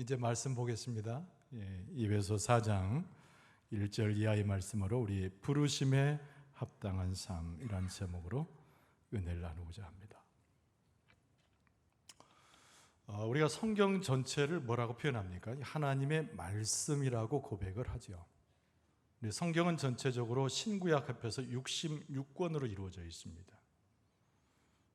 이제 말씀 보겠습니다. 에베소 4장 1절 이하의 말씀으로 우리 부르심에 합당한 삶이라는 제목으로 은혜를 나누고자 합니다. 우리가 성경 전체를 뭐라고 표현합니까? 하나님의 말씀이라고 고백을 하죠. 성경은 전체적으로 신구약 합해서 66권으로 이루어져 있습니다.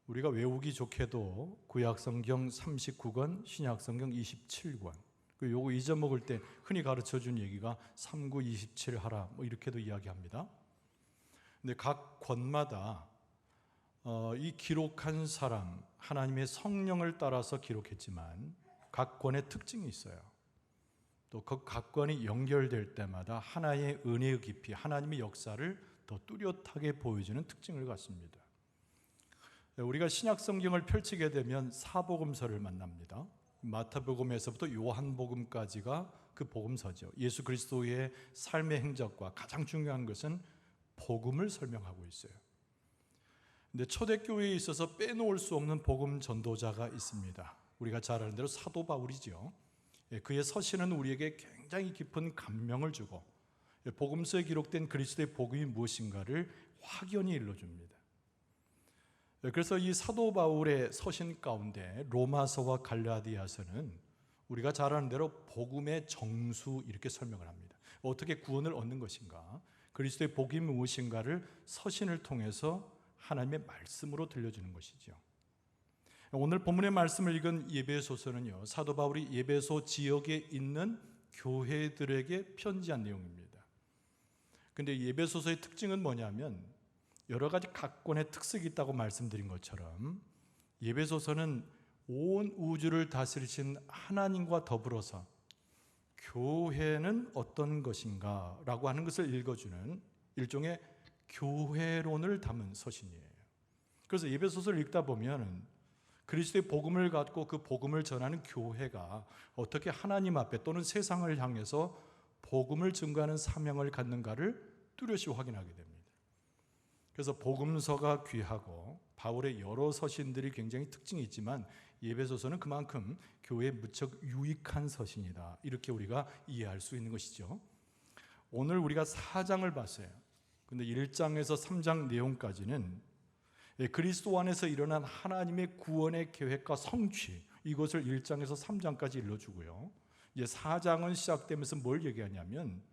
우리가 외우기 좋게도 구약성경 39권, 신약성경 27권. 요거 잊어먹을 때 흔히 가르쳐준 얘기가 3927 하라 이렇게도 이야기합니다. 근데 각 권마다 이 기록한 사람, 하나님의 성령을 따라서 기록했지만 각 권의 특징이 있어요. 또 그 각 권이 연결될 때마다 하나의 은혜의 깊이, 하나님의 역사를 더 뚜렷하게 보여주는 특징을 갖습니다. 우리가 신약 성경을 펼치게 되면 사복음서를 만납니다. 마태복음에서부터 요한복음까지가 그 복음서죠. 예수 그리스도의 삶의 행적과 가장 중요한 것은 복음을 설명하고 있어요. 근데 초대교회에 있어서 빼놓을 수 없는 복음 전도자가 있습니다. 우리가 잘 아는 대로 사도 바울이죠. 그의 서신은 우리에게 굉장히 깊은 감명을 주고 복음서에 기록된 그리스도의 복음이 무엇인가를 확연히 일러줍니다. 그래서 이 사도 바울의 서신 가운데 로마서와 갈라디아서는 우리가 잘 아는 대로 복음의 정수 이렇게 설명을 합니다. 어떻게 구원을 얻는 것인가, 그리스도의 복음이 무엇인가를 서신을 통해서 하나님의 말씀으로 들려주는 것이죠. 오늘 본문의 말씀을 읽은 에베소서는요, 사도 바울이 에베소 지역에 있는 교회들에게 편지한 내용입니다. 그런데 에베소서의 특징은 뭐냐면 여러 가지 각 권의 특색이 있다고 말씀드린 것처럼 에베소서는 온 우주를 다스리신 하나님과 더불어서 교회는 어떤 것인가 라고 하는 것을 읽어주는 일종의 교회론을 담은 서신이에요. 그래서 에베소서를 읽다 보면 그리스도의 복음을 갖고 그 복음을 전하는 교회가 어떻게 하나님 앞에 또는 세상을 향해서 복음을 증거하는 사명을 갖는가를 뚜렷이 확인하게 됩니다. 그래서 복음서가 귀하고 바울의 여러 서신들이 굉장히 특징이 있지만 에베소서는 그만큼 교회에 무척 유익한 서신이다, 이렇게 우리가 이해할 수 있는 것이죠. 오늘 우리가 4장을 봤어요. 근데 1장에서 3장 내용까지는 그리스도 안에서 일어난 하나님의 구원의 계획과 성취, 이것을 1장에서 3장까지 일러주고요. 이제 4장은 시작되면서 뭘 얘기하냐면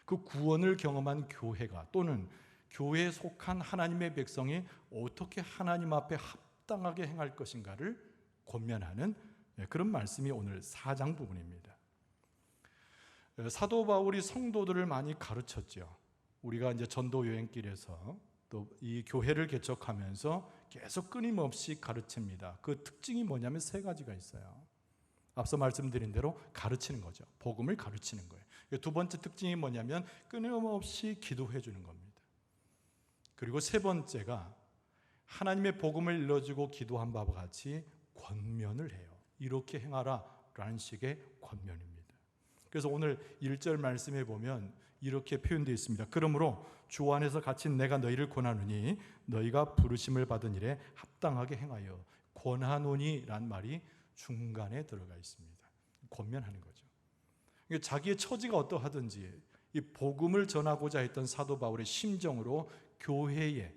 그 구원을 경험한 교회가 또는 교회에 속한 하나님의 백성이 어떻게 하나님 앞에 합당하게 행할 것인가를 권면하는 그런 말씀이 오늘 4장 부분입니다. 사도 바울이 성도들을 많이 가르쳤죠. 우리가 이제 전도 여행길에서 또 이 교회를 개척하면서 계속 끊임없이 가르칩니다. 그 특징이 뭐냐면 세 가지가 있어요. 앞서 말씀드린 대로 가르치는 거죠. 복음을 가르치는 거예요. 두 번째 특징이 뭐냐면 끊임없이 기도해 주는 겁니다. 그리고 세 번째가 하나님의 복음을 일러주고 기도한 바와 같이 권면을 해요. 이렇게 행하라 라는 식의 권면입니다. 그래서 오늘 1절 말씀에 보면 이렇게 표현되어 있습니다. 그러므로 주 안에서 갇힌 내가 너희를 권하노니 너희가 부르심을 받은 일에 합당하게 행하여. 권하노니 라는 말이 중간에 들어가 있습니다. 권면하는 거죠. 자기의 처지가 어떠하든지 이 복음을 전하고자 했던 사도 바울의 심정으로 교회에,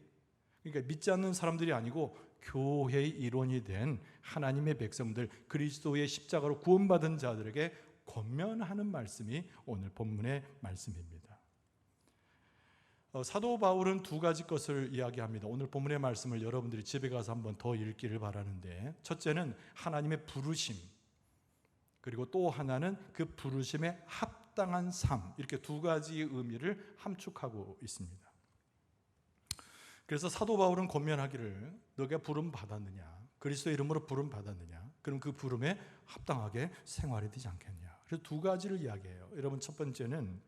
그러니까 믿지 않는 사람들이 아니고 교회의 일원이 된 하나님의 백성들, 그리스도의 십자가로 구원받은 자들에게 권면하는 말씀이 오늘 본문의 말씀입니다. 사도 바울은 두 가지 것을 이야기합니다. 오늘 본문의 말씀을 여러분들이 집에 가서 한번 더 읽기를 바라는데, 첫째는 하나님의 부르심, 그리고 또 하나는 그 부르심에 합당한 삶, 이렇게 두 가지의 의미를 함축하고 있습니다. 그래서 사도 바울은 권면하기를 너가 부름 받았느냐, 그리스도의 이름으로 부름 받았느냐, 그럼 그 부름에 합당하게 생활해야 되지 않겠냐. 그래서 두 가지를 이야기해요. 여러분, 첫 번째는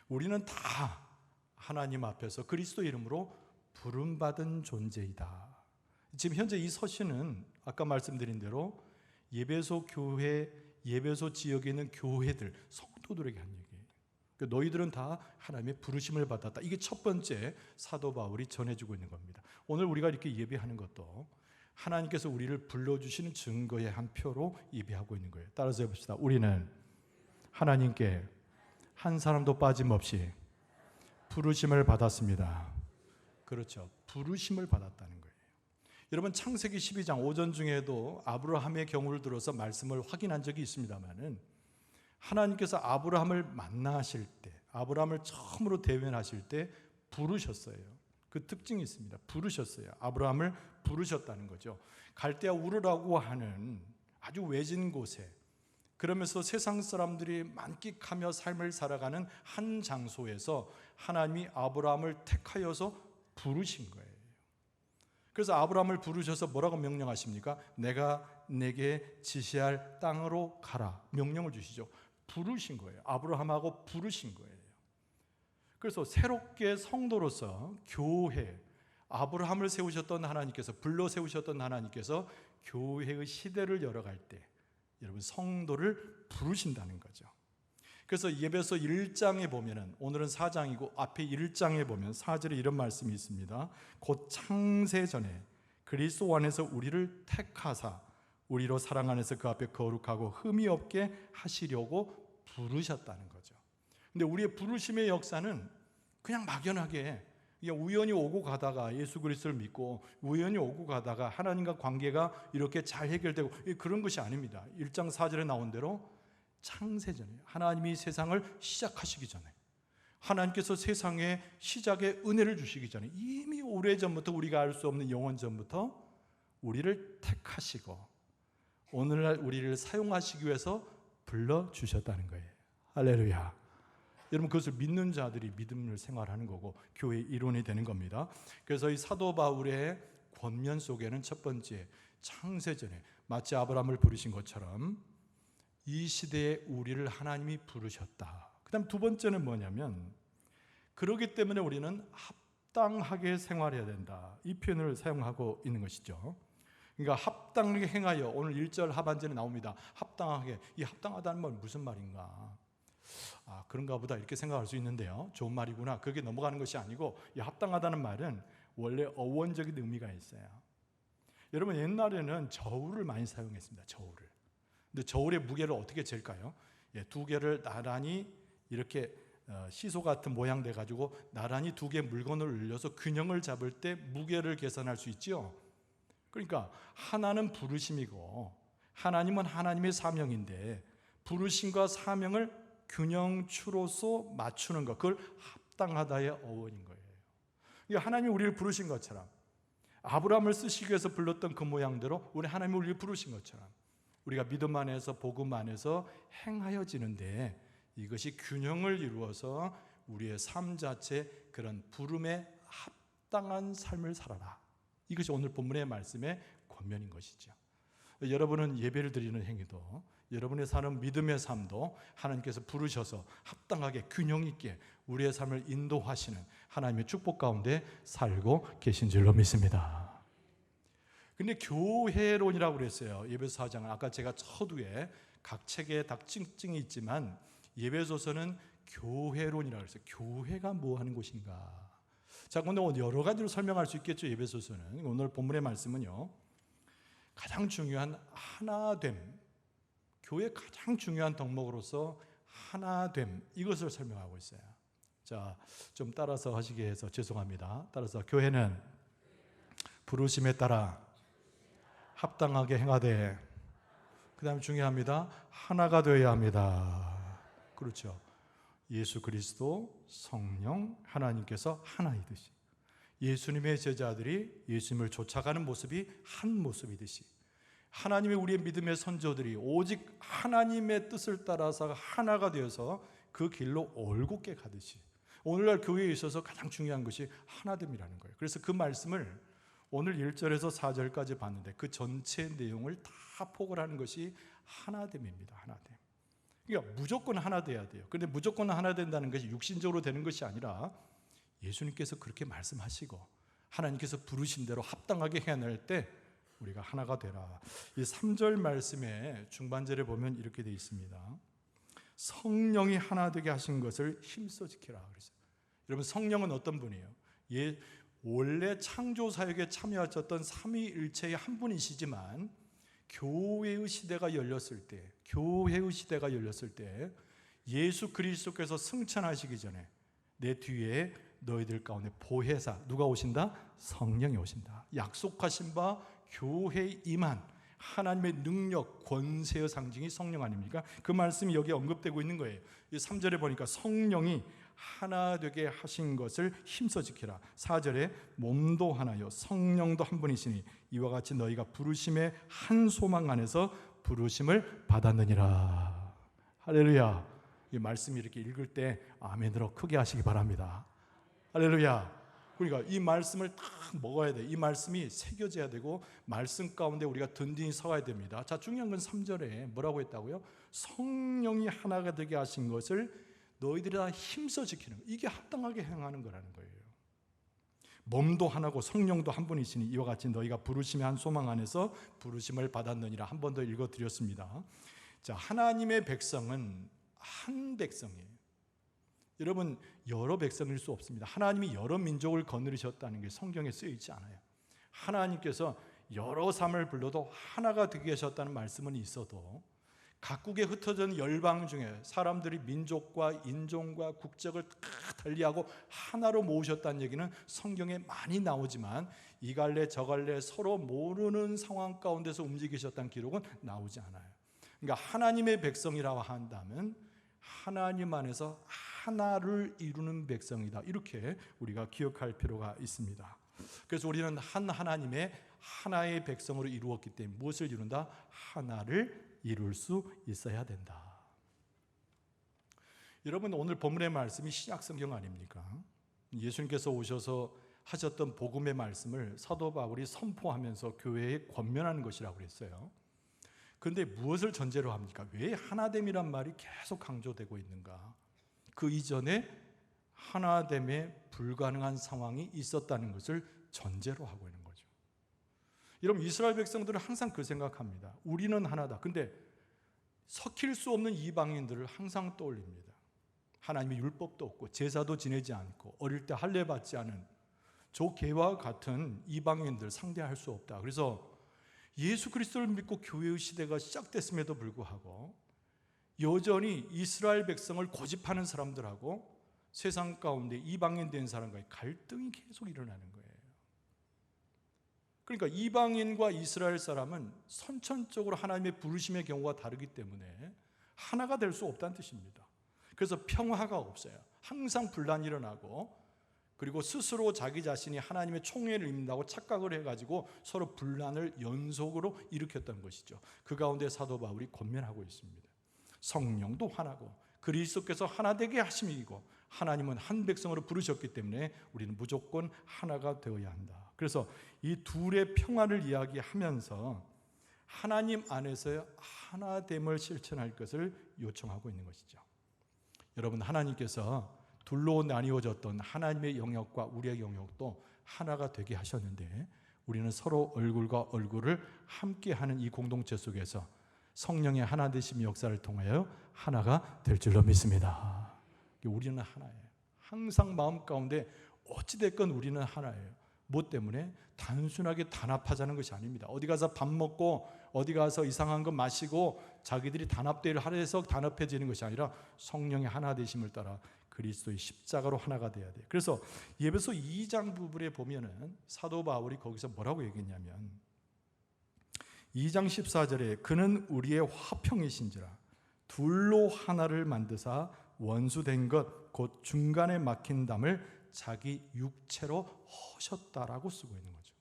우리는 다 하나님 앞에서 그리스도 이름으로 부름받은 존재이다. 지금 현재 이 서신은 아까 말씀드린 대로 에베소 교회, 에베소 지역에 있는 교회들, 성도들에게 한 얘기예요. 너희들은 다 하나님의 부르심을 받았다. 이게 첫 번째 사도 바울이 전해주고 있는 겁니다. 오늘 우리가 이렇게 예배하는 것도 하나님께서 우리를 불러주시는 증거의 한 표로 예배하고 있는 거예요. 따라서 해봅시다. 우리는 하나님께 한 사람도 빠짐없이 부르심을 받았습니다. 그렇죠. 부르심을 받았다는 거예요. 여러분 창세기 12장 오전 중에도 아브라함의 경우를 들어서 말씀을 확인한 적이 있습니다만은 하나님께서 아브라함을 만나실 때, 아브라함을 처음으로 대면하실 때 부르셨어요. 그 특징이 있습니다. 부르셨어요. 아브라함을 부르셨다는 거죠. 갈대아 우르라고 하는 아주 외진 곳에, 그러면서 세상 사람들이 만끽하며 삶을 살아가는 한 장소에서 하나님이 아브라함을 택하여서 부르신 거예요. 그래서 아브라함을 부르셔서 뭐라고 명령하십니까? 내가 내게 지시할 땅으로 가라. 명령을 주시죠. 부르신 거예요. 아브라함하고 부르신 거예요. 그래서 새롭게 성도로서 교회, 아브라함을 세우셨던 하나님께서, 불러 세우셨던 하나님께서 교회의 시대를 열어갈 때 여러분 성도를 부르신다는 거죠. 그래서 예배서 1장에 보면은, 오늘은 4장이고 앞에 1장에 보면 4절에 이런 말씀이 있습니다. 곧 창세전에 그리스도 안에서 우리를 택하사 우리로 사랑 안에서 그 앞에 거룩하고 흠이 없게 하시려고 부르셨다는 거죠. 근데 우리의 부르심의 역사는 그냥 막연하게 그냥 우연히 오고 가다가 예수 그리스도를 믿고 우연히 오고 가다가 하나님과 관계가 이렇게 잘 해결되고 그런 것이 아닙니다. 1장 4절에 나온 대로 창세전에 하나님이 세상을 시작하시기 전에, 하나님께서 세상에 시작의 은혜를 주시기 전에 이미 오래전부터, 우리가 알 수 없는 영원 전부터 우리를 택하시고 오늘날 우리를 사용하시기 위해서 불러주셨다는 거예요. 할렐루야. 여러분, 그것을 믿는 자들이 믿음을 생활하는 거고 교회의 이론이 되는 겁니다. 그래서 이 사도 바울의 권면 속에는 첫 번째, 창세전에 마치 아브라함을 부르신 것처럼 이 시대에 우리를 하나님이 부르셨다. 그 다음 두 번째는 뭐냐면, 그러기 때문에 우리는 합당하게 생활해야 된다. 이 표현을 사용하고 있는 것이죠. 그러니까 합당하게 행하여, 오늘 1절 하반절에 나옵니다. 합당하게. 이 합당하다는 건 무슨 말인가? 그런가 보다 이렇게 생각할 수 있는데요. 좋은 말이구나. 그게 넘어가는 것이 아니고, 이 합당하다는 말은 원래 어원적인 의미가 있어요. 여러분, 옛날에는 저울을 많이 사용했습니다. 저울을. 근데 저울의 무게를 어떻게 잴까요? 두 개를 나란히 이렇게 시소 같은 모양 돼 가지고 나란히 두 개의 물건을 올려서 균형을 잡을 때 무게를 계산할 수 있죠. 그러니까 하나는 부르심이고 하나님은 하나님의 사명인데, 부르심과 사명을 균형추로서 맞추는 것, 그걸 합당하다의 어원인 거예요. 그러니까 하나님이 우리를 부르신 것처럼, 아브라함을 쓰시기 위해서 불렀던 그 모양대로 우리 하나님이 우리를 부르신 것처럼 우리가 믿음 안에서, 복음 안에서 행하여지는데, 이것이 균형을 이루어서 우리의 삶 자체 그런 부름에 합당한 삶을 살아라. 이것이 오늘 본문의 말씀의 권면인 것이죠. 여러분은 예배를 드리는 행위도, 여러분의 사는 믿음의 삶도 하나님께서 부르셔서 합당하게 균형 있게 우리의 삶을 인도하시는 하나님의 축복 가운데 살고 계신 줄로 믿습니다. 근데 교회론이라고 그랬어요. 예배소 4장은. 아까 제가 서두에 각 책에 특징이 있지만 예배소서는 교회론이라고 그랬어요. 교회가 뭐 하는 곳인가? 자, 오늘 여러 가지로 설명할 수 있겠죠. 예배소서는. 오늘 본문의 말씀은요, 가장 중요한 하나됨, 교회의 가장 중요한 덕목으로서 하나됨, 이것을 설명하고 있어요. 자, 좀 따라서 하시게 해서 죄송합니다. 따라서, 교회는 부르심에 따라 합당하게 행하되, 그 다음에 중요합니다. 하나가 되어야 합니다. 그렇죠. 예수 그리스도, 성령, 하나님께서 하나이듯이, 예수님의 제자들이 예수님을 쫓아가는 모습이 한 모습이듯이, 하나님의 우리의 믿음의 선조들이 오직 하나님의 뜻을 따라서 하나가 되어서 그 길로 올곧게 가듯이, 오늘날 교회에 있어서 가장 중요한 것이 하나됨이라는 거예요. 그래서 그 말씀을 오늘 1절에서 4절까지 봤는데 그 전체 내용을 다 포괄하는 것이 하나됨입니다. 하나됨. 그러니까 무조건 하나 돼야 돼요. 그런데 무조건 하나 된다는 것이 육신적으로 되는 것이 아니라 예수님께서 그렇게 말씀하시고 하나님께서 부르신 대로 합당하게 해낼 때 우리가 하나가 되라. 이 3절 말씀의 중반절에 보면 이렇게 되어 있습니다. 성령이 하나 되게 하신 것을 힘써 지키라 그랬어요. 여러분, 성령은 어떤 분이에요? 원래 창조 사역에 참여하셨던 삼위일체의 한 분이시지만 교회의 시대가 열렸을 때 예수 그리스도께서 승천하시기 전에 내 뒤에 너희들 가운데 보혜사, 누가 오신다? 성령이 오신다. 약속하신 바 교회에 임한 하나님의 능력, 권세의 상징이 성령 아닙니까? 그 말씀이 여기에 언급되고 있는 거예요. 3절에 보니까 성령이 하나 되게 하신 것을 힘써 지키라. 4절에 몸도 하나요 성령도 한 분이시니 이와 같이 너희가 부르심의 한 소망 안에서 부르심을 받았느니라. 할렐루야. 이 말씀이 이렇게 읽을 때 아멘으로 크게 하시기 바랍니다. 할렐루야. 그러니까 이 말씀을 딱 먹어야 돼. 이 말씀이 새겨져야 되고 말씀 가운데 우리가 든든히 서야 됩니다. 자, 중요한 건 3절에 뭐라고 했다고요? 성령이 하나가 되게 하신 것을 너희들이 다 힘써 지키는 거. 이게 합당하게 행하는 거라는 거예요. 몸도 하나고 성령도 한 분이시니 이와 같이 너희가 부르심의 한 소망 안에서 부르심을 받았느니라. 한 번 더 읽어드렸습니다. 자, 하나님의 백성은 한 백성이에요. 여러분, 여러 백성일 수 없습니다. 하나님이 여러 민족을 거느리셨다는 게 성경에 쓰여 있지 않아요. 하나님께서 여러 사람을 불러도 하나가 되게 하셨다는 말씀은 있어도 각국에 흩어진 열방 중에 사람들이 민족과 인종과 국적을 다 달리하고 하나로 모으셨다는 얘기는 성경에 많이 나오지만 이 갈래 저 갈래 서로 모르는 상황 가운데서 움직이셨다는 기록은 나오지 않아요. 그러니까 하나님의 백성이라고 한다면 하나님 안에서 하나를 이루는 백성이다. 이렇게 우리가 기억할 필요가 있습니다. 그래서 우리는 한 하나님의 하나의 백성으로 이루었기 때문에 무엇을 이룬다? 하나를 이룰 수 있어야 된다. 여러분, 오늘 본문의 말씀이 신약 성경 아닙니까? 예수님께서 오셔서 하셨던 복음의 말씀을 사도 바울이 선포하면서 교회에 권면하는 것이라고 그랬어요. 그런데 무엇을 전제로 합니까? 왜 하나됨이란 말이 계속 강조되고 있는가? 그 이전에 하나됨에 불가능한 상황이 있었다는 것을 전제로 하고 있는 거죠. 여러분, 이스라엘 백성들은 항상 그 생각합니다. 우리는 하나다. 근데 섞일 수 없는 이방인들을 항상 떠올립니다. 하나님의 율법도 없고 제사도 지내지 않고 어릴 때 할례 받지 않은 저 개와 같은 이방인들 상대할 수 없다. 그래서 예수 그리스도를 믿고 교회의 시대가 시작됐음에도 불구하고 여전히 이스라엘 백성을 고집하는 사람들하고 세상 가운데 이방인 된 사람과의 갈등이 계속 일어나는 거예요. 그러니까 이방인과 이스라엘 사람은 선천적으로 하나님의 부르심의 경우가 다르기 때문에 하나가 될 수 없다는 뜻입니다. 그래서 평화가 없어요. 항상 분란이 일어나고, 그리고 스스로 자기 자신이 하나님의 총회를 입는다고 착각을 해가지고 서로 분란을 연속으로 일으켰던 것이죠. 그 가운데 사도 바울이 권면하고 있습니다. 성령도 하나고 그리스도께서 하나 되게 하심이고 하나님은 한 백성으로 부르셨기 때문에 우리는 무조건 하나가 되어야 한다. 그래서 이 둘의 평화를 이야기하면서 하나님 안에서의 하나됨을 실천할 것을 요청하고 있는 것이죠. 여러분, 하나님께서 둘로 나뉘어졌던 하나님의 영역과 우리의 영역도 하나가 되게 하셨는데 우리는 서로 얼굴과 얼굴을 함께하는 이 공동체 속에서 성령의 하나 되심 역사를 통하여 하나가 될 줄로 믿습니다. 우리는 하나예요. 항상 마음 가운데 어찌됐건 우리는 하나예요. 무엇 때문에? 단순하게 단합하자는 것이 아닙니다. 어디 가서 밥 먹고 어디 가서 이상한 거 마시고 자기들이 단합대회를 하려서 단합해지는 것이 아니라 성령의 하나 되심을 따라 그리스도의 십자가로 하나가 돼야 돼요. 그래서 에베소 2장 부분에 보면은 사도 바울이 거기서 뭐라고 얘기했냐면 2장 14절에 그는 우리의 화평이신지라 둘로 하나를 만드사 원수된 것 곧 중간에 막힌 담을 자기 육체로 허셨다라고 쓰고 있는 거죠.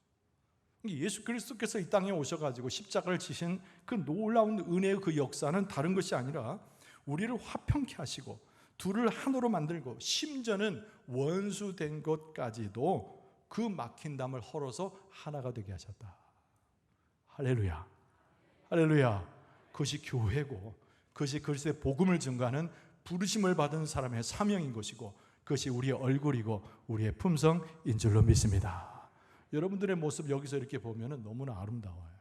예수 그리스도께서 이 땅에 오셔가지고 십자가를 지신 그 놀라운 은혜의 그 역사는 다른 것이 아니라 우리를 화평케 하시고 둘을 하나로 만들고 심지어는 원수된 것까지도 그 막힌 담을 헐어서 하나가 되게 하셨다. 할렐루야. 할렐루야. 그것이 교회고 그것이 그리스도의 복음을 증거하는 부르심을 받은 사람의 사명인 것이고 그것이 우리의 얼굴이고 우리의 품성인 줄로 믿습니다. 여러분들의 모습 여기서 이렇게 보면 너무나 아름다워요.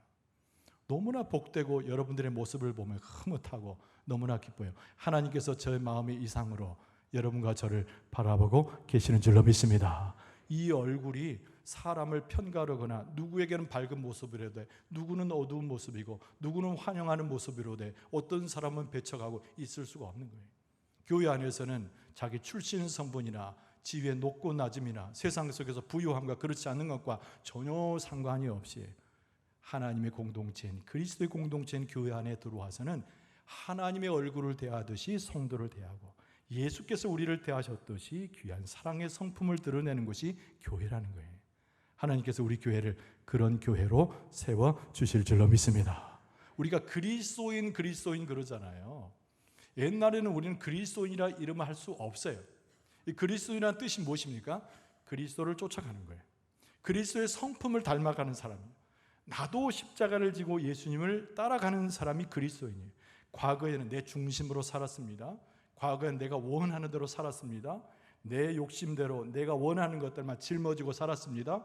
너무나 복되고 여러분들의 모습을 보면 흐뭇하고 너무나 기뻐요. 하나님께서 저의 마음의 이상으로 여러분과 저를 바라보고 계시는 줄로 믿습니다. 이 얼굴이 사람을 편가르거나 누구에게는 밝은 모습이로 돼, 누구는 어두운 모습이고 누구는 환영하는 모습으로 돼, 어떤 사람은 배척하고 있을 수가 없는 거예요. 교회 안에서는 자기 출신 성분이나 지위의 높고 낮음이나 세상 속에서 부유함과 그렇지 않은 것과 전혀 상관이 없이 하나님의 공동체인, 그리스도의 공동체인 교회 안에 들어와서는 하나님의 얼굴을 대하듯이 성도를 대하고 예수께서 우리를 대하셨듯이 귀한 사랑의 성품을 드러내는 것이 교회라는 거예요. 하나님께서 우리 교회를 그런 교회로 세워주실 줄로 믿습니다. 우리가 그리스도인 그러잖아요. 옛날에는 우리는 그리스도인이라 이름을 할 수 없어요. 이 그리스도인이라는 뜻이 무엇입니까? 그리스도를 쫓아가는 거예요. 그리스도의 성품을 닮아가는 사람이에요. 나도 십자가를 지고 예수님을 따라가는 사람이 그리스도인이에요. 과거에는 내 중심으로 살았습니다. 과거엔 내가 원하는 대로 살았습니다. 내 욕심대로 내가 원하는 것들만 짊어지고 살았습니다.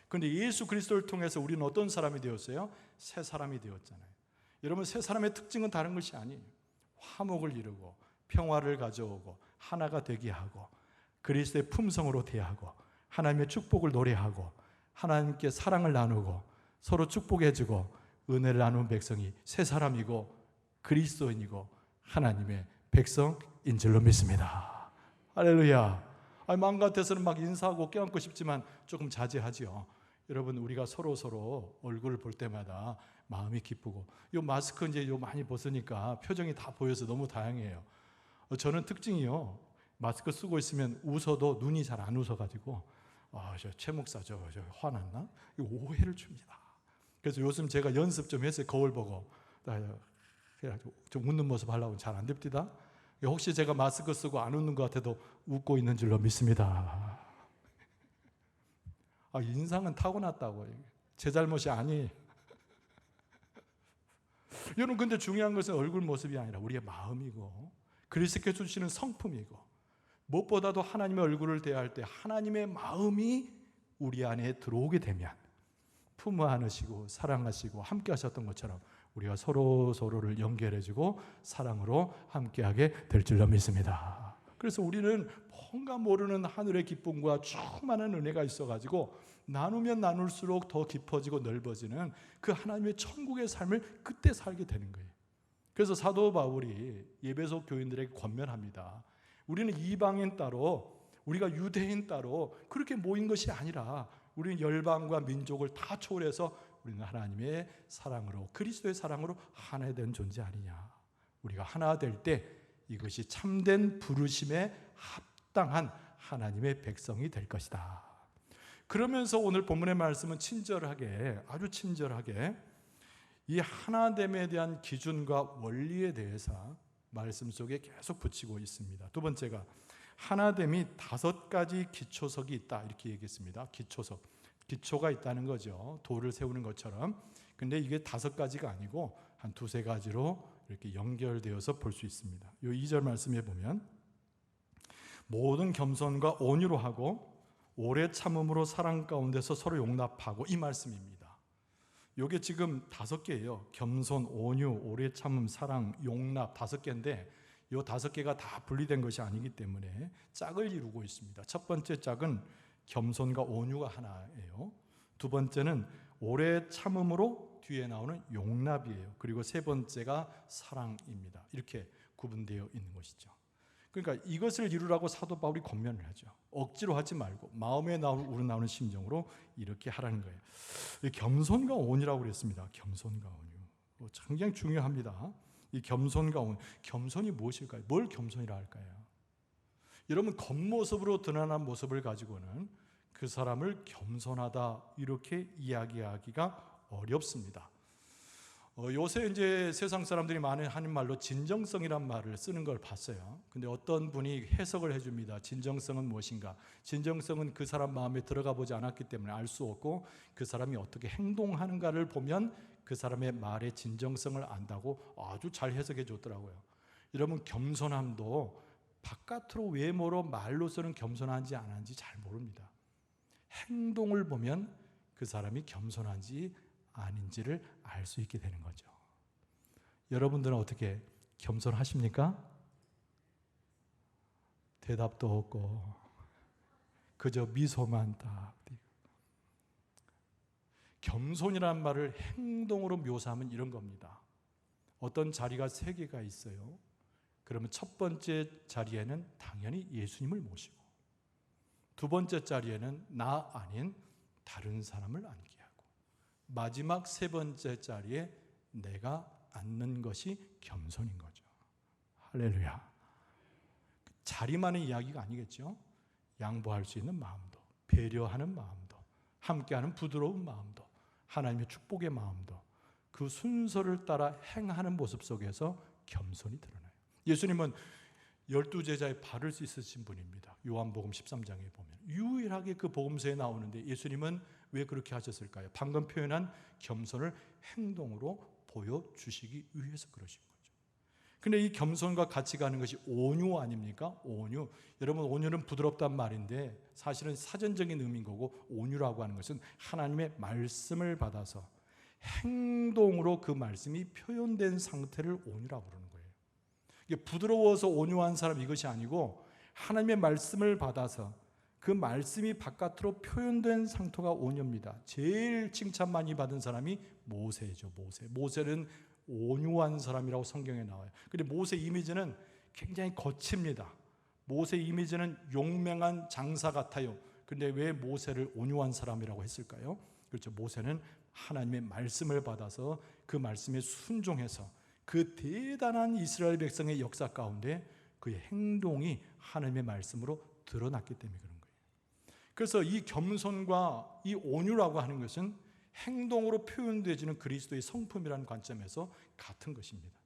그런데 예수 그리스도를 통해서 우리는 어떤 사람이 되었어요? 새 사람이 되었잖아요. 여러분, 새 사람의 특징은 다른 것이 아니에요. 화목을 이루고 평화를 가져오고 하나가 되게 하고 그리스도의 품성으로 대하고 하나님의 축복을 노래하고 하나님께 사랑을 나누고 서로 축복해주고 은혜를 나누는 백성이 새 사람이고 그리스도인이고 하나님의 백성인 줄로 믿습니다. 할렐루야. 마음 같아서는 막 인사하고 껴안고 싶지만 조금 자제하지요. 여러분, 우리가 서로 얼굴을 볼 때마다 마음이 기쁘고, 요 마스크 이제 요 많이 벗으니까 표정이 다 보여서 너무 다양해요. 저는 특징이요, 마스크 쓰고 있으면 웃어도 눈이 잘 안 웃어가지고 저 최 목사 저 화났나? 이거 오해를 줍니다. 그래서 요즘 제가 연습 좀 했어요. 거울 보고 좀 웃는 모습 하려고 잘 안 됩니다. 혹시 제가 마스크 쓰고 안 웃는 것 같아도 웃고 있는 줄로 믿습니다. 인상은 타고났다고. 제 잘못이 아니에요. 여러분, 근데 중요한 것은 얼굴 모습이 아니라 우리의 마음이고 그리스도께서 주시는 성품이고 무엇보다도 하나님의 얼굴을 대할 때 하나님의 마음이 우리 안에 들어오게 되면 품어 안으시고 사랑하시고 함께 하셨던 것처럼 우리가 서로를 연결해주고 사랑으로 함께하게 될 줄로 믿습니다. 그래서 우리는 뭔가 모르는 하늘의 기쁨과 충만한 은혜가 있어가지고 나누면 나눌수록 더 깊어지고 넓어지는 그 하나님의 천국의 삶을 그때 살게 되는 거예요. 그래서 사도 바울이 에베소 교인들에게 권면합니다. 우리는 이방인 따로 우리가 유대인 따로 그렇게 모인 것이 아니라 우리는 열방과 민족을 다 초월해서 우리는 하나님의 사랑으로, 그리스도의 사랑으로 하나 된 존재 아니냐. 우리가 하나 될 때 이것이 참된 부르심에 합당한 하나님의 백성이 될 것이다. 그러면서 오늘 본문의 말씀은 친절하게, 아주 친절하게 이 하나됨에 대한 기준과 원리에 대해서 말씀 속에 계속 붙이고 있습니다. 두 번째가 하나됨이 5가지 기초석이 있다, 이렇게 얘기했습니다. 기초석, 기초가 있다는 거죠. 돌을 세우는 것처럼. 근데 이게 5가지가 아니고 한 2-3가지로 이렇게 연결되어서 볼 수 있습니다. 이 2절 말씀해 보면 모든 겸손과 온유로 하고 오래 참음으로 사랑 가운데서 서로 용납하고, 이 말씀입니다. 이게 지금 5개예요. 겸손, 온유, 오래 참음, 사랑, 용납 5개인데 이 5개가 다 분리된 것이 아니기 때문에 짝을 이루고 있습니다. 첫 번째 짝은 겸손과 온유가 하나예요. 두 번째는 오래 참음으로 뒤에 나오는 용납이에요. 그리고 세 번째가 사랑입니다. 이렇게 구분되어 있는 것이죠. 그러니까 이것을 이루라고 사도 바울이 권면을 하죠. 억지로 하지 말고 마음에 우러나오는 심정으로 이렇게 하라는 거예요. 겸손과 온유라고 그랬습니다. 겸손과 온유, 굉장히 중요합니다. 이 겸손과 온유, 겸손이 무엇일까요? 뭘 겸손이라 할까요? 여러분, 겉모습으로 드러난 모습을 가지고는 그 사람을 겸손하다 이렇게 이야기하기가 어렵습니다. 요새 이제 세상 사람들이 많이 하는 말로 진정성이란 말을 쓰는 걸 봤어요. 근데 어떤 분이 해석을 해줍니다. 진정성은 무엇인가? 진정성은 그 사람 마음에 들어가 보지 않았기 때문에 알 수 없고 그 사람이 어떻게 행동하는가를 보면 그 사람의 말의 진정성을 안다고 아주 잘 해석해 줬더라고요. 여러분, 겸손함도 바깥으로 외모로 말로서는 겸손한지 안 한지 잘 모릅니다. 행동을 보면 그 사람이 겸손한지 아닌지를 알 수 있게 되는 거죠. 여러분들은 어떻게 겸손하십니까? 대답도 없고 그저 미소만 딱 띄고. 겸손이라는 말을 행동으로 묘사하면 이런 겁니다. 어떤 자리가 3개가 있어요. 그러면 첫 번째 자리에는 당연히 예수님을 모시고, 두 번째 자리에는 나 아닌 다른 사람을 앉게 하고, 마지막 3번째 자리에 내가 앉는 것이 겸손인 거죠. 할렐루야. 자리만의 이야기가 아니겠죠. 양보할 수 있는 마음도, 배려하는 마음도, 함께하는 부드러운 마음도, 하나님의 축복의 마음도, 그 순서를 따라 행하는 모습 속에서 겸손이 드러나요. 예수님은 12제자의 발을 씻으신 분입니다. 요한복음 13장에 보면 유일하게 그 복음서에 나오는데 예수님은 왜 그렇게 하셨을까요? 방금 표현한 겸손을 행동으로 보여주시기 위해서 그러신 거죠. 근데 이 겸손과 같이 가는 것이 온유 아닙니까? 온유. 여러분, 온유는 부드럽단 말인데 사실은 사전적인 의미인 거고, 온유라고 하는 것은 하나님의 말씀을 받아서 행동으로 그 말씀이 표현된 상태를 온유라고 그러는 거예요. 이게 부드러워서 온유한 사람 이것이 아니고, 하나님의 말씀을 받아서 그 말씀이 바깥으로 표현된 상태가 온유입니다. 제일 칭찬 많이 받은 사람이 모세죠. 모세는 온유한 사람이라고 성경에 나와요. 근데 모세 이미지는 굉장히 거칩니다. 모세 이미지는 용맹한 장사 같아요. 근데 왜 모세를 온유한 사람이라고 했을까요? 그렇죠. 모세는 하나님의 말씀을 받아서 그 말씀에 순종해서 그 대단한 이스라엘 백성의 역사 가운데 그의 행동이 하나님의 말씀으로 드러났기 때문에 그런 거예요. 그래서 이 겸손과 이 온유라고 하는 것은 행동으로 표현되지는 그리스도의 성품이라는 관점에서 같은 것입니다.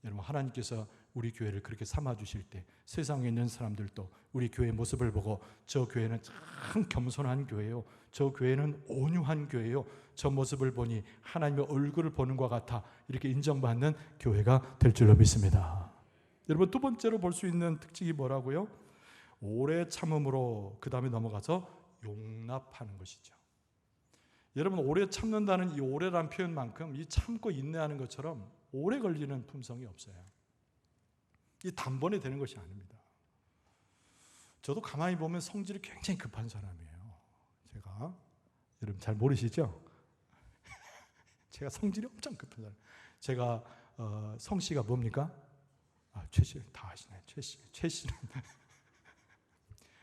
여러분, 하나님께서 우리 교회를 그렇게 삼아주실 때 세상에 있는 사람들도 우리 교회의 모습을 보고 저 교회는 참 겸손한 교회요, 저 교회는 온유한 교회요, 저 모습을 보니 하나님의 얼굴을 보는 것 같아, 이렇게 인정받는 교회가 될 줄로 믿습니다. 여러분, 두 번째로 볼 수 있는 특징이 뭐라고요? 오래 참음으로 그 다음에 넘어가서 용납하는 것이죠. 여러분, 오래 참는다는 이 오래란 표현만큼 이 참고 인내하는 것처럼 오래 걸리는 품성이 없어요. 이 단번에 되는 것이 아닙니다. 저도 가만히 보면 성질이 굉장히 급한 사람이에요. 제가, 여러분 잘 모르시죠? 제가 성질이 엄청 급한 사람. 제가 성씨가 뭡니까? 최씨, 다 아시네. 최씨는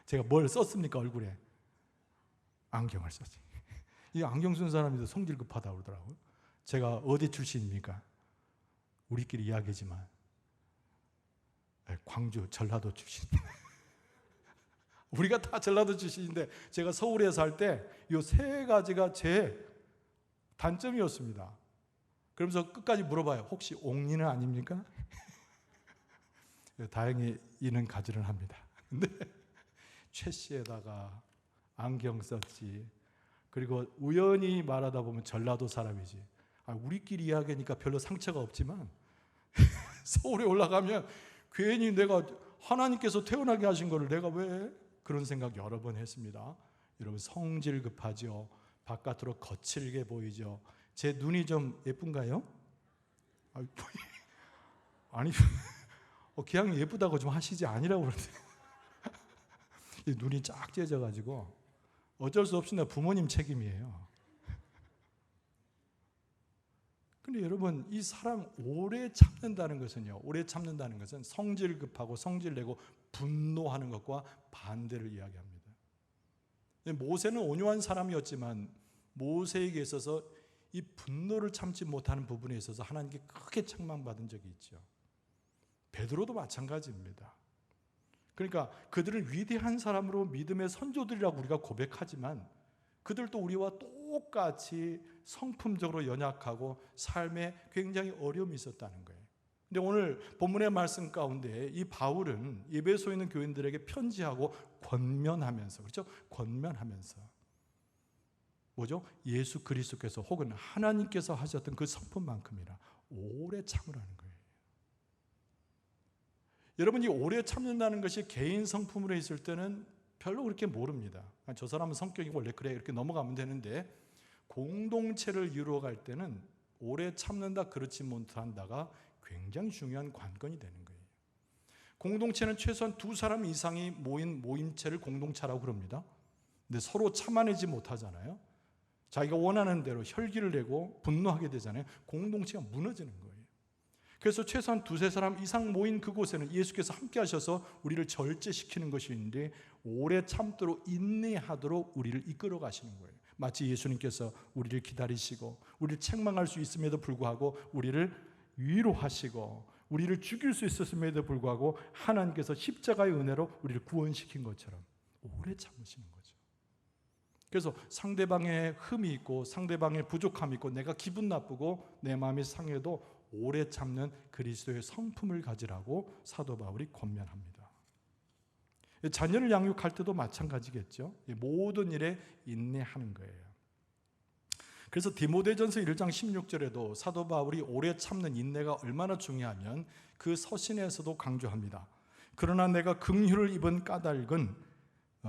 제가 뭘 썼습니까? 얼굴에 안경을 썼지. 이 안경 쓴 사람이 성질 급하다고 그러더라고요. 제가 어디 출신입니까? 우리끼리 이야기지만 광주, 전라도 출신. 우리가 다 전라도 출신인데 제가 서울에 살 때 이 3가지가 제 단점이었습니다. 그러면서 끝까지 물어봐요. 혹시 옥리는 아닙니까? 다행히 이는 가지를 합니다. 근데 최씨에다가 안경 썼지. 그리고 우연히 말하다 보면 전라도 사람이지. 우리끼리 이야기하니까 별로 상처가 없지만 서울에 올라가면 괜히 내가 하나님께서 태어나게 하신 거를 내가 왜 그런 생각 여러 번 했습니다. 여러분, 성질 급하죠. 바깥으로 거칠게 보이죠. 제 눈이 좀 예쁜가요? 아니, 그냥 예쁘다고 좀 하시지 아니라고 그러는데 눈이 쫙 째져가지고 어쩔 수 없이 나 부모님 책임이에요. 근데 여러분, 이 사랑 오래 참는다는 것은요, 오래 참는다는 것은 성질 급하고 성질 내고 분노하는 것과 반대를 이야기합니다. 모세는 온유한 사람이었지만 모세에게 있어서 이 분노를 참지 못하는 부분에 있어서 하나님께 크게 책망받은 적이 있죠. 베드로도 마찬가지입니다. 그러니까 그들은 위대한 사람으로 믿음의 선조들이라고 우리가 고백하지만 그들도 우리와 똑같이 성품적으로 연약하고 삶에 굉장히 어려움이 있었다는 거예요. 근데 오늘 본문의 말씀 가운데 이 바울은 에베소에 있는 교인들에게 편지하고 권면하면서, 그렇죠? 권면하면서 뭐죠? 예수 그리스도께서 혹은 하나님께서 하셨던 그 성품만큼이나 오래 참으라는 거예요. 여러분, 이 오래 참는다는 것이 개인 성품으로 있을 때는 별로 그렇게 모릅니다. 저 사람은 성격이 원래 그래, 이렇게 넘어가면 되는데 공동체를 이루어갈 때는 오래 참는다, 그렇지 못한다가 굉장히 중요한 관건이 되는 거예요. 공동체는 최소한 두 사람 이상이 모인 모임체를 공동체라고 그럽니다. 근데 서로 참아내지 못하잖아요. 자기가 원하는 대로 혈기를 내고 분노하게 되잖아요. 공동체가 무너지는 거예요. 그래서 최소한 두세 사람 이상 모인 그곳에는 예수께서 함께 하셔서 우리를 절제시키는 것인데 오래 참도록 인내하도록 우리를 이끌어 가시는 거예요. 마치 예수님께서 우리를 기다리시고 우리를 책망할 수 있음에도 불구하고 우리를 위로하시고 우리를 죽일 수 있었음에도 불구하고 하나님께서 십자가의 은혜로 우리를 구원시킨 것처럼 오래 참으시는 거죠. 그래서 상대방의 흠이 있고 상대방의 부족함이 있고 내가 기분 나쁘고 내 마음이 상해도 오래 참는 그리스도의 성품을 가지라고 사도 바울이 권면합니다. 자녀를 양육할 때도 마찬가지겠죠. 모든 일에 인내하는 거예요. 그래서 디모데전서 1장 16절에도 사도 바울이 오래 참는 인내가 얼마나 중요하면 그 서신에서도 강조합니다. 그러나 내가 긍휼을 입은 까닭은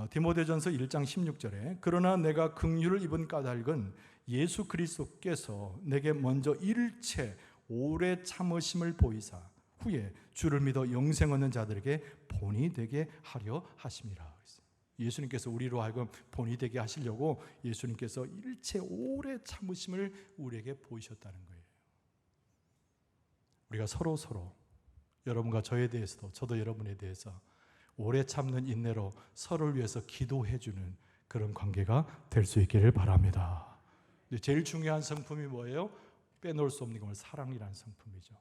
디모데전서 1장 16절에 그러나 내가 긍휼을 입은 까닭은 예수 그리스도께서 내게 먼저 일체 오래 참으심을 보이사 후에 주를 믿어 영생 얻는 자들에게 본이 되게 하려 하심이라. 예수님께서 우리로 하여금 본이 되게 하시려고 예수님께서 일체 오래 참으심을 우리에게 보이셨다는 거예요. 우리가 서로 여러분과 저에 대해서도 저도 여러분에 대해서 오래 참는 인내로 서로를 위해서 기도해 주는 그런 관계가 될 수 있기를 바랍니다. 근데 제일 중요한 성품이 뭐예요? 빼놓을 수 없는 건 사랑이라는 성품이죠.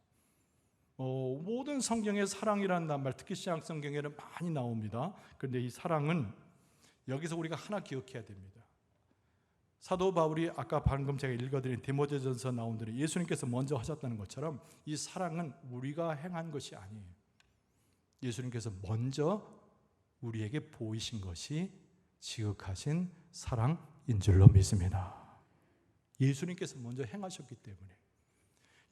모든 성경에 사랑이라는 말, 특히 신약 성경에는 많이 나옵니다. 그런데 이 사랑은 여기서 우리가 하나 기억해야 됩니다. 사도 바울이 아까 방금 제가 읽어드린 디모데전서 나온 대로 예수님께서 먼저 하셨다는 것처럼 이 사랑은 우리가 행한 것이 아니에요. 예수님께서 먼저 우리에게 보이신 것이 지극하신 사랑인 줄로 믿습니다. 예수님께서 먼저 행하셨기 때문에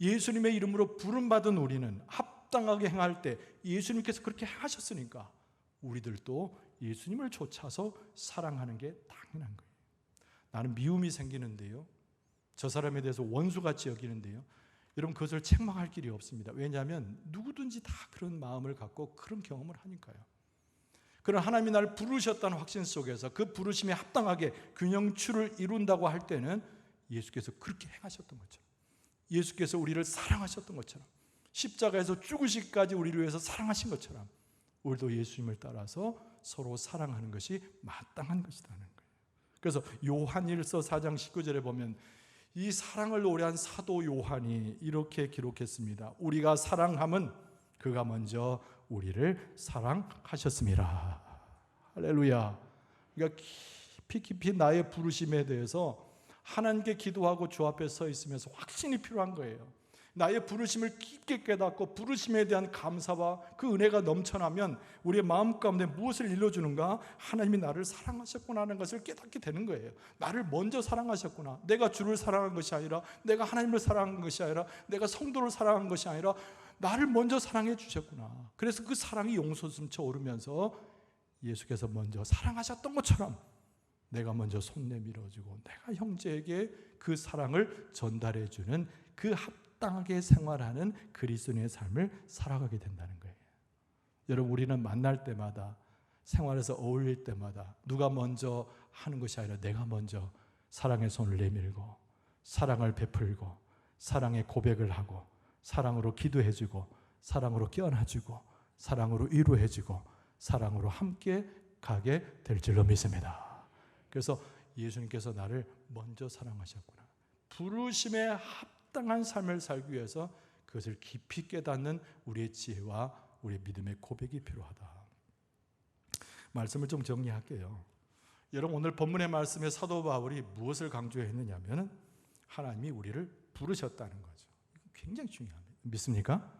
예수님의 이름으로 부름받은 우리는 합당하게 행할 때 예수님께서 그렇게 하셨으니까 우리들도 예수님을 좇아서 사랑하는 게 당연한 거예요. 나는 미움이 생기는데요, 저 사람에 대해서 원수같이 여기는데요, 여러분 그것을 책망할 길이 없습니다. 왜냐하면 누구든지 다 그런 마음을 갖고 그런 경험을 하니까요. 그러나 하나님이 나를 부르셨다는 확신 속에서 그 부르심에 합당하게 균형추를 이룬다고 할 때는 예수께서 그렇게 행하셨던 것처럼, 예수께서 우리를 사랑하셨던 것처럼, 십자가에서 죽으시기까지 우리를 위해서 사랑하신 것처럼 우리도 예수님을 따라서 서로 사랑하는 것이 마땅한 것이라는 거예요. 그래서 요한일서 4장 19절에 보면 이 사랑을 노래한 사도 요한이 이렇게 기록했습니다. 우리가 사랑함은 그가 먼저 우리를 사랑하셨습니다. 할렐루야. 그러니까 깊이 나의 부르심에 대해서 하나님께 기도하고 주 앞에 서 있으면서 확신이 필요한 거예요. 나의 부르심을 깊게 깨닫고 부르심에 대한 감사와 그 은혜가 넘쳐나면 우리의 마음 가운데 무엇을 일러주는가? 하나님이 나를 사랑하셨구나 하는 것을 깨닫게 되는 거예요. 나를 먼저 사랑하셨구나. 내가 주를 사랑한 것이 아니라, 내가 하나님을 사랑한 것이 아니라, 내가 성도를 사랑한 것이 아니라 나를 먼저 사랑해 주셨구나. 그래서 그 사랑이 용솟음쳐 오르면서 예수께서 먼저 사랑하셨던 것처럼 내가 먼저 손 내밀어주고 내가 형제에게 그 사랑을 전달해주는 그 합당하게 생활하는 그리스도인의 삶을 살아가게 된다는 거예요. 여러분, 우리는 만날 때마다, 생활에서 어울릴 때마다 누가 먼저 하는 것이 아니라 내가 먼저 사랑의 손을 내밀고 사랑을 베풀고 사랑의 고백을 하고 사랑으로 기도해주고 사랑으로 껴안아주고 사랑으로 위로해주고 사랑으로 함께 가게 될 줄로 믿습니다. 그래서 예수님께서 나를 먼저 사랑하셨구나. 부르심에 합당한 삶을 살기 위해서 그것을 깊이 깨닫는 우리의 지혜와 우리의 믿음의 고백이 필요하다. 말씀을 좀 정리할게요. 여러분, 오늘 본문의 말씀에 사도 바울이 무엇을 강조했느냐면 하나님이 우리를 부르셨다는 거죠. 굉장히 중요합니다. 믿습니까?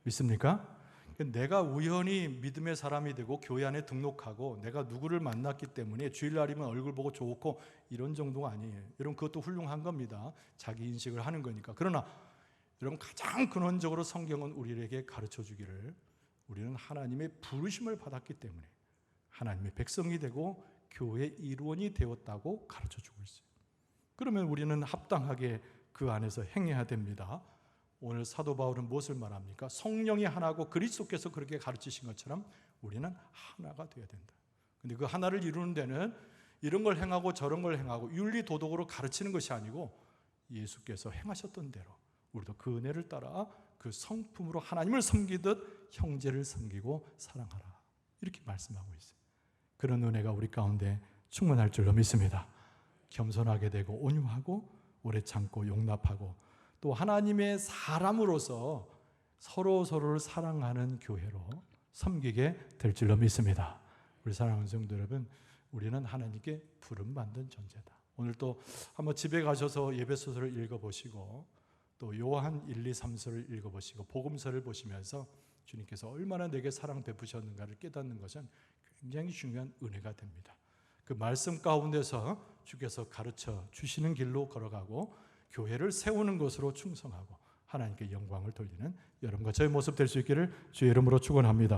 믿습니까? 내가 우연히 믿음의 사람이 되고 교회 안에 등록하고 내가 누구를 만났기 때문에 주일날이면 얼굴 보고 좋고 이런 정도가 아니에요. 여러분, 그것도 훌륭한 겁니다. 자기 인식을 하는 거니까. 그러나 여러분, 가장 근원적으로 성경은 우리에게 가르쳐 주기를 우리는 하나님의 부르심을 받았기 때문에 하나님의 백성이 되고 교회의 일원이 되었다고 가르쳐 주고 있어요. 그러면 우리는 합당하게 그 안에서 행해야 됩니다. 오늘 사도 바울은 무엇을 말합니까? 성령이 하나고 그리스도께서 그렇게 가르치신 것처럼 우리는 하나가 되어야 된다. 근데 그 하나를 이루는 데는 이런 걸 행하고 저런 걸 행하고 윤리 도덕으로 가르치는 것이 아니고 예수께서 행하셨던 대로 우리도 그 은혜를 따라 그 성품으로 하나님을 섬기듯 형제를 섬기고 사랑하라. 이렇게 말씀하고 있어요. 그런 은혜가 우리 가운데 충만할 줄로 믿습니다. 겸손하게 되고 온유하고 오래 참고 용납하고 또 하나님의 사람으로서 서로를 사랑하는 교회로 섬기게 될 줄로 믿습니다. 우리 사랑하는 성도 여러분, 우리는 하나님께 부름받는 존재다. 오늘 또 한번 집에 가셔서 예배소설을 읽어보시고 또 요한 1, 2, 3서를 읽어보시고 복음서를 보시면서 주님께서 얼마나 내게 사랑 베푸셨는가를 깨닫는 것은 굉장히 중요한 은혜가 됩니다. 그 말씀 가운데서 주께서 가르쳐 주시는 길로 걸어가고 교회를 세우는 것으로 충성하고 하나님께 영광을 돌리는 여러분과 저의 모습 될 수 있기를 주의 이름으로 축원합니다.